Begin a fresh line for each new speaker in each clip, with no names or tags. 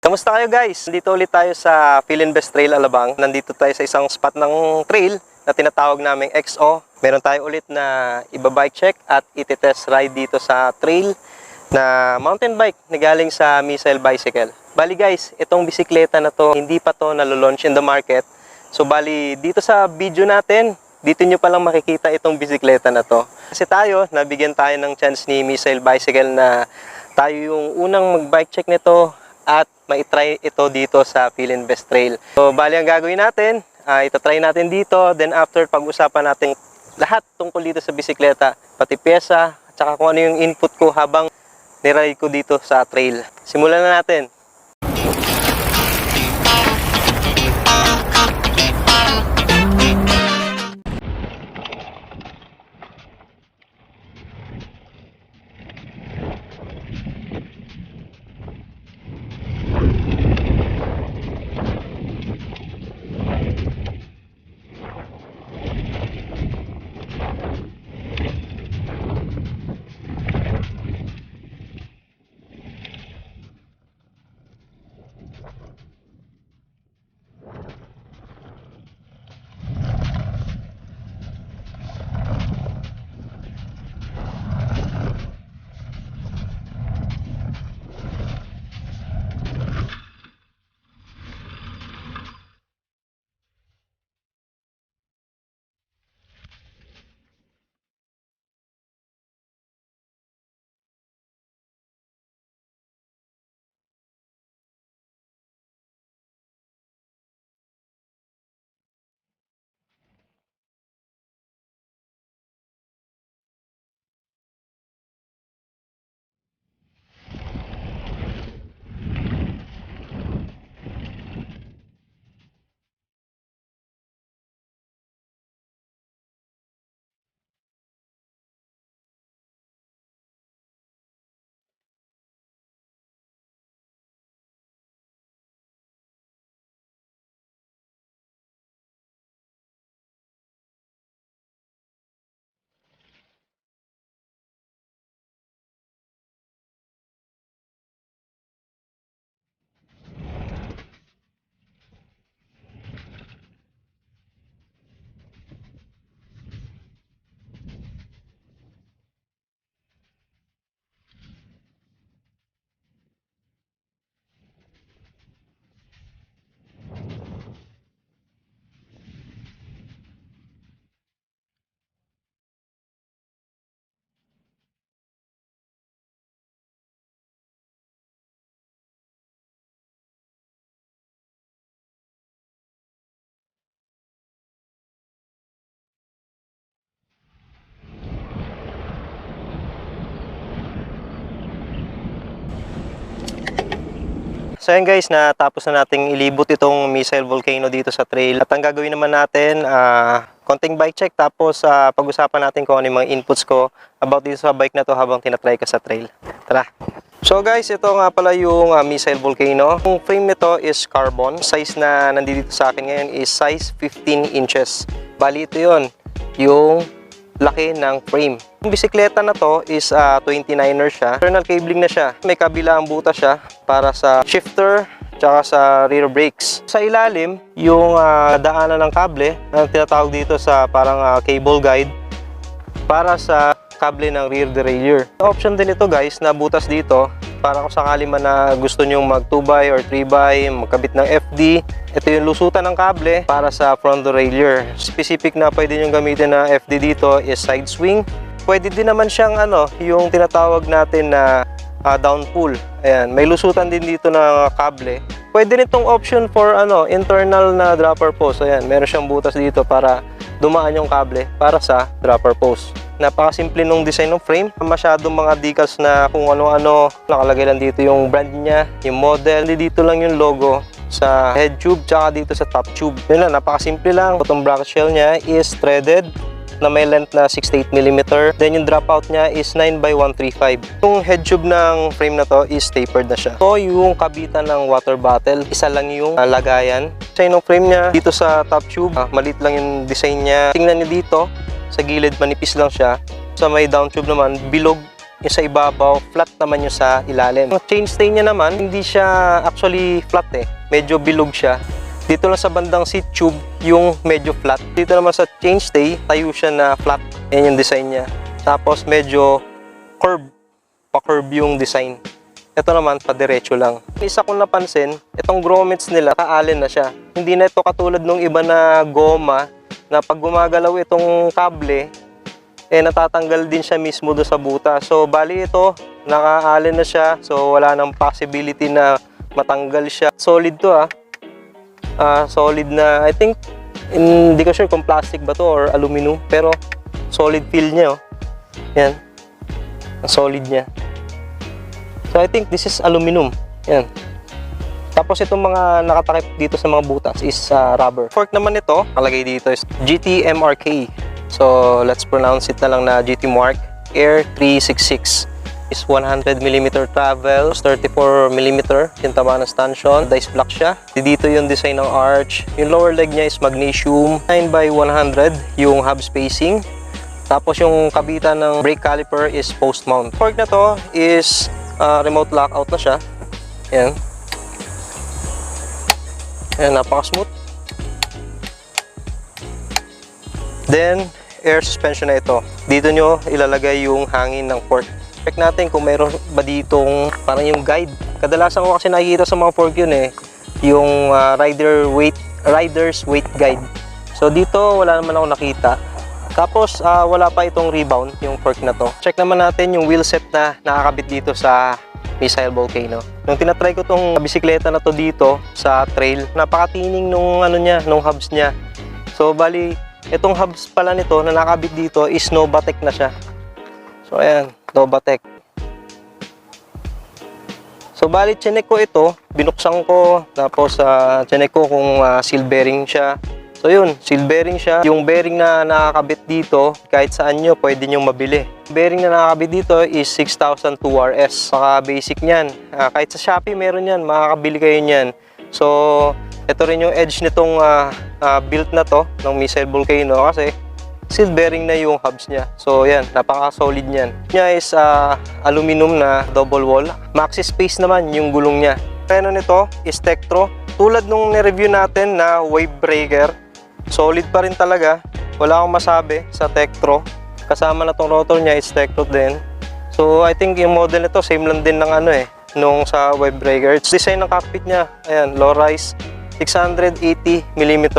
Kamusta kayo guys? Nandito ulit tayo sa Philinvest Trail Alabang. Nandito tayo sa isang spot ng trail na tinatawag naming XO. Meron tayo ulit na iba-bike check at iti-test ride dito sa trail na mountain bike na galing sa Missile Bicycle. Bali guys, itong bisikleta na to, hindi pa to nalo-launch in the market. So bali, dito sa video natin, dito nyo palang makikita itong bisikleta na to. Kasi tayo, nabigyan tayo ng chance ni Missile Bicycle na tayo yung unang mag-bike check nito at maitry ito dito sa Philinvest Trail. So, bali ang gagawin natin, itatry natin dito, then after pag-usapan natin lahat tungkol dito sa bisikleta, pati pyesa, at saka kung ano yung input ko habang niride ko dito sa trail. Simulan na natin. So yun guys, natapos na nating ilibot itong Missile Volcano dito sa trail. At ang gagawin naman natin, konting bike check, tapos pag-usapan natin kung ano yung mga inputs ko about dito sa bike na to habang tinatry ko sa trail. Tara! So guys, ito nga pala yung Missile Volcano. Yung frame nito is carbon. Size na nandito sa akin ngayon is size 15 inches. Bali ito yun, yung laki ng frame. Yung bisikleta na to is 29er siya. Internal cabling na siya. May kabilang butas siya para sa shifter tsaka sa rear brakes. Sa ilalim, yung daanan ng kable, ang tinatawag dito sa parang cable guide para sa kable ng rear derailleur. Option din ito guys na butas dito para kung sakali man na gusto nyong mag 2x or 3x, magkabit ng FD. Ito yung lusutan ng kable para sa front derailleur. Specific na pwede nyong gamitin na FD dito is side swing. Pwede din naman siyang yung tinatawag natin na down pull. Ayan, may lusutan din dito na kable. Pwede rin itong option for internal na dropper post. Ayan, meron siyang butas dito para dumaan yung kable para sa dropper post. Napakasimple nung design ng frame. Masyadong mga decals na kung ano-ano. Nakalagay lang dito yung brand niya, yung model. Dito lang yung logo sa head tube tsaka dito sa top tube. Yun lang, napakasimple lang. Itong bracket shell niya is threaded na may length na 68mm. Then yung dropout niya is 9x135. Yung head tube ng frame na to is tapered na siya. So yung kabitan ng water bottle, isa lang yung lagayan. Design ng frame niya dito sa top tube, maliit lang yung design niya. Tingnan niyo dito, sa gilid manipis lang siya. Sa may down tube naman, bilog yung sa ibabaw, flat naman yung sa ilalim. Ang chainstay niya naman, hindi siya actually flat eh. Medyo bilog siya. Dito lang sa bandang seat tube, yung medyo flat. Dito naman sa chainstay, tayo siya na flat. Yan yung design niya. Tapos medyo curve, pa-curve yung design. Ito naman, pa-diretso lang. Isa kong napansin, itong grommets nila, ka-allen na siya. Hindi na ito katulad ng iba na goma, na pag gumagalaw itong kable, natatanggal din siya mismo do sa buta. So, bali ito, naka-allen na siya. So, wala nang possibility na matanggal siya. Solid to solid na, I think, hindi ko sure kung plastic ba to or aluminum, pero solid feel niya. Yan. Ang solid niya. So, I think this is aluminum. Yan. Tapos itong mga nakatakip dito sa mga butas is rubber. Fork naman ito, kalagay dito is GT-MRK. So, let's pronounce it na lang na GT-Mark Air 366. Is 100mm travel, 34mm yung tama ng stanchion. Dice block siya. Dito yung design ng arch. Yung lower leg niya is magnesium. 9x100 yung hub spacing. Tapos yung kabitan ng brake caliper is post mount. Fork na to is remote lockout na siya. Yan. Yan, napaka-smooth. Then, air suspension na ito. Dito nyo ilalagay yung hangin ng fork. Check natin kung mayroon ba ditong parang yung guide. Kadalasan ko kasi nakikita sa mga fork yun yung rider's weight guide. So dito wala naman ako nakita. Tapos wala pa itong rebound yung fork na to. Check naman natin yung wheel set na nakakabit dito sa Missile Volcano. Nung tinatry ko tong bisikleta na to dito sa trail, napakatining nung nung hubs niya. So bali itong hubs pala nito na nakakabit dito is Novatec na siya. So ayan, Novatec. So bali chinek ko ito, binuksan ko, tapos chinek ko kung seal bearing siya. So yun, seal bearing siya. Yung bearing na nakakabit dito, kahit saan nyo pwede nyo mabili. Bearing na nakakabit dito is 6002 RS. Saka basic nyan. Kahit sa Shopee meron yan, makakabili kayo nyan. So ito rin yung edge nitong built na to ng Missile Volcano kasi seal bearing na yung hubs niya. So yan, napaka-solid niyan. Niya is aluminum na double wall. Maxi space naman yung gulong niya. Kaya nito is Tektro. Tulad nung ni-review natin na wave breaker, solid pa rin talaga. Wala akong masabi sa Tektro. Kasama na tong rotor niya is Tektro din. So I think yung model nito same lang din ng nung sa wave breaker. It's design ng cockpit niya. Ayan, low rise. 680mm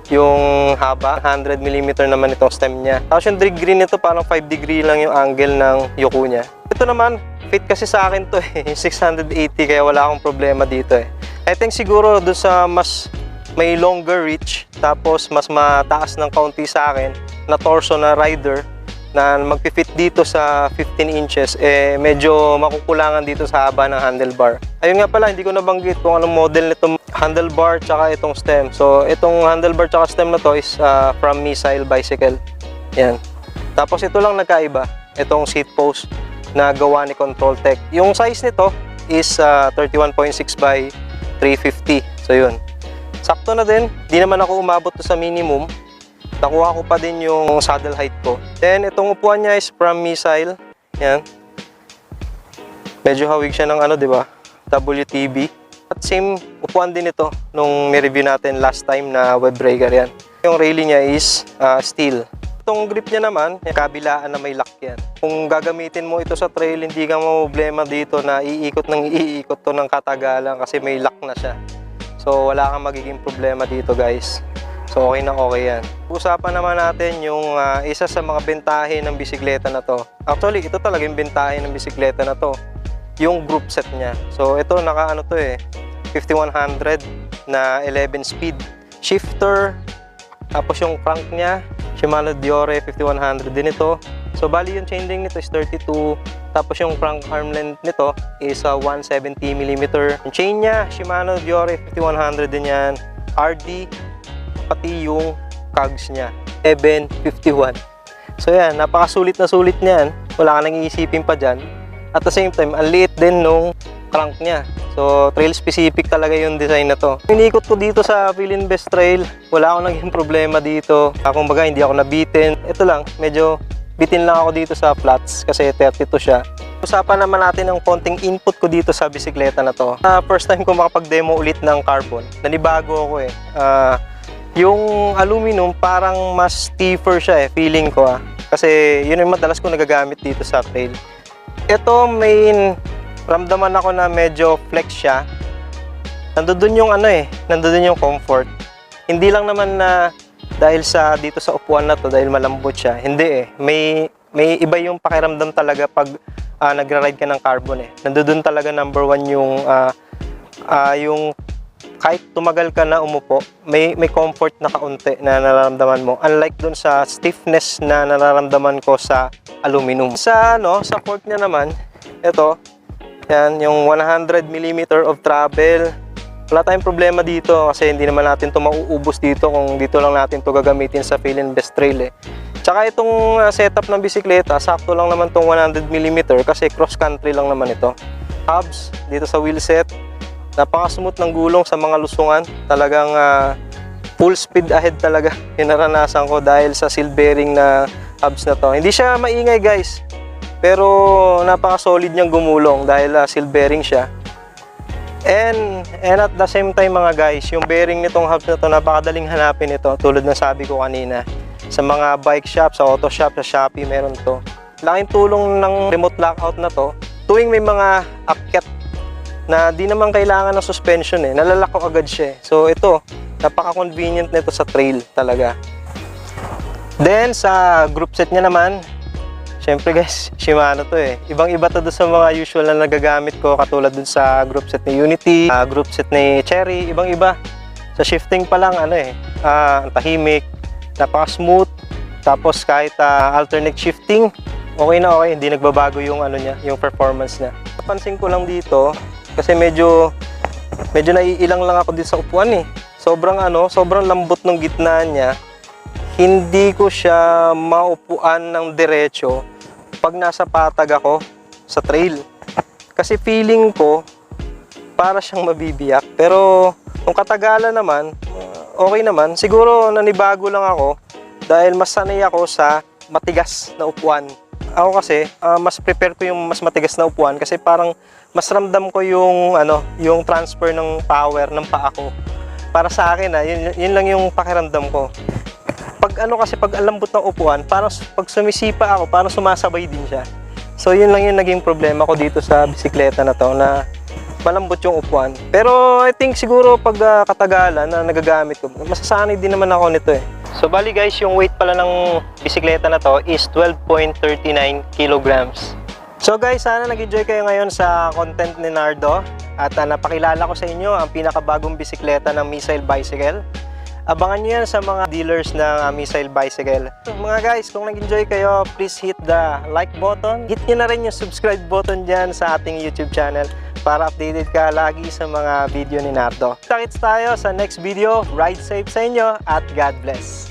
yung haba, 100mm naman itong stem niya. Tapos yung degree nito parang 5 degree lang yung angle ng yuko niya. Ito naman, fit kasi sa akin to 680 kaya wala akong problema dito I think siguro doon sa mas may longer reach tapos mas mataas ng kaunti sa akin na torso na rider na magpi-fit dito sa 15 inches medyo makukulangan dito sa haba ng handlebar. Ayun nga pala, hindi ko nabanggit kung anong model nitong handlebar tsaka itong stem. So itong handlebar tsaka stem na to is from Missile Bicycle. Yan. Tapos ito lang nagkaiba, itong seat post na gawa ni Control Tech. Yung size nito is 31.6 by 350. So yun. Sakto na din, di naman ako umabot to sa minimum. Nakuha ko pa din yung saddle height ko. Then, itong upuan niya is from Missile. Yan. Medyo hawig siya ng di ba? WTB. At same upuan din ito nung ni-review natin last time na web breaker yan. Yung railing niya is steel. Itong grip niya naman, kabilaan na may lock yan. Kung gagamitin mo ito sa trail, hindi ka problema dito na iikot to ng katagalan kasi may lock na siya. So, wala kang magiging problema dito guys. So okay na okay yan. Usapan naman natin yung isa sa mga bentahe ng bisikleta na to. Actually, ito talaga yung bentahe ng bisikleta na to. Yung group set niya. So ito naka 5100 na 11 speed. Shifter. Tapos yung crank niya, Shimano Diore 5100 din ito. So bali yung chain link nito is 32. Tapos yung crank arm length nito is 170mm. Yung chain niya, Shimano Diore 5100 din yan. RD. Pati yung cogs niya 751. So yan, napakasulit na sulit niyan. Wala ka nang iisipin pa dyan. At the same time, ang liit din nung crank niya. So trail specific talaga yung design na to. Inikot ko dito sa Philin Best Trail, wala akong naging problema dito. Kung baga hindi ako nabitin. Ito lang, medyo bitin lang ako dito sa flats kasi 32 siya. Usapan naman natin ang konting input ko dito sa bisikleta na to. First time ko makapag-demo ulit ng carbon. Nanibago ako eh. Yung aluminum parang mas stiffer siya eh, feeling ko Kasi yun yung madalas ko nagagamit dito sa trail. Ito may ramdaman ako na medyo flex siya. Nandoon yung nandoon yung comfort. Hindi lang naman na dahil sa dito sa upuan na to dahil malambot siya. Hindi eh. May iba yung pakiramdam talaga pag nagra-ride ka ng carbon eh. Nandoon talaga number one yung kahit tumagal ka na umupo, may comfort na kaunti na nararamdaman mo. Unlike dun sa stiffness na nararamdaman ko sa aluminum. Sa fork niya naman, ito, yan, yung 100 mm of travel. Wala tayong problema dito kasi hindi naman natin to mauubos dito kung dito lang natin to gagamitin sa Fill and Best Trail eh. Tsaka itong setup ng bisikleta, sakto lang naman tong 100 mm kasi cross country lang naman ito. Hubs dito sa wheel set. Napaka-smooth ng gulong sa mga lusungan. Talagang full speed ahead talaga yung naranasan ko dahil sa seal bearing na hubs na to. Hindi siya maingay guys, pero napaka-solid niyang gumulong dahil seal bearing siya. And at the same time mga guys, yung bearing nitong hubs na to, napakadaling hanapin ito tulad ng sabi ko kanina. Sa mga bike shop, sa auto shop, sa Shopee meron to. Laking tulong ng remote lockout na to tuwing may mga akyat na di naman kailangan ng suspension eh. Nalalako agad siya eh. So ito, napaka-convenient nito sa trail talaga. Then sa group set niya naman, syempre guys, Shimano to eh. Ibang-iba to doon sa mga usual na nagagamit ko katulad dun sa group set ni Unity, group set ni Cherry, ibang-iba. Sa shifting pa lang ang tahimik, napaka-smooth. Tapos kahit alternate shifting, okay na okay, hindi nagbabago yung yung performance niya. Napansin ko lang dito, kasi medyo naiilang lang ako dito sa upuan eh. Sobrang lambot ng gitna niya. Hindi ko siya maupuan ng diretso pag nasa patag ako sa trail. Kasi feeling ko para siyang mabibiyak. Pero kung katagalan naman, okay naman. Siguro nanibago lang ako dahil mas sanay ako sa matigas na upuan. Ako kasi, mas prepare ko yung mas matigas na upuan kasi parang mas ramdam ko yung yung transfer ng power ng paa ko. Para sa akin yun lang yung pakiramdam ko. Pag pag alambot ng upuan, parang pag sumisipa ako, parang sumasabay din siya. So yun lang yung naging problema ko dito sa bisikleta na to, na malambot yung upuan. Pero I think siguro pag katagalan na nagagamit ko, masasanay din naman ako nito eh. So bali guys, yung weight pala ng bisikleta na to is 12.39 kilograms. So guys, sana nag-enjoy kayo ngayon sa content ni Nardo at napakilala ko sa inyo ang pinakabagong bisikleta ng Missile Bicycle. Abangan nyo yan sa mga dealers ng Missile Bicycle. Mga guys, kung nag-enjoy kayo, please hit the like button. Hit nyo na rin yung subscribe button dyan sa ating YouTube channel para updated ka lagi sa mga video ni Nardo. Kita-kits tayo sa next video. Ride safe sa inyo at God bless!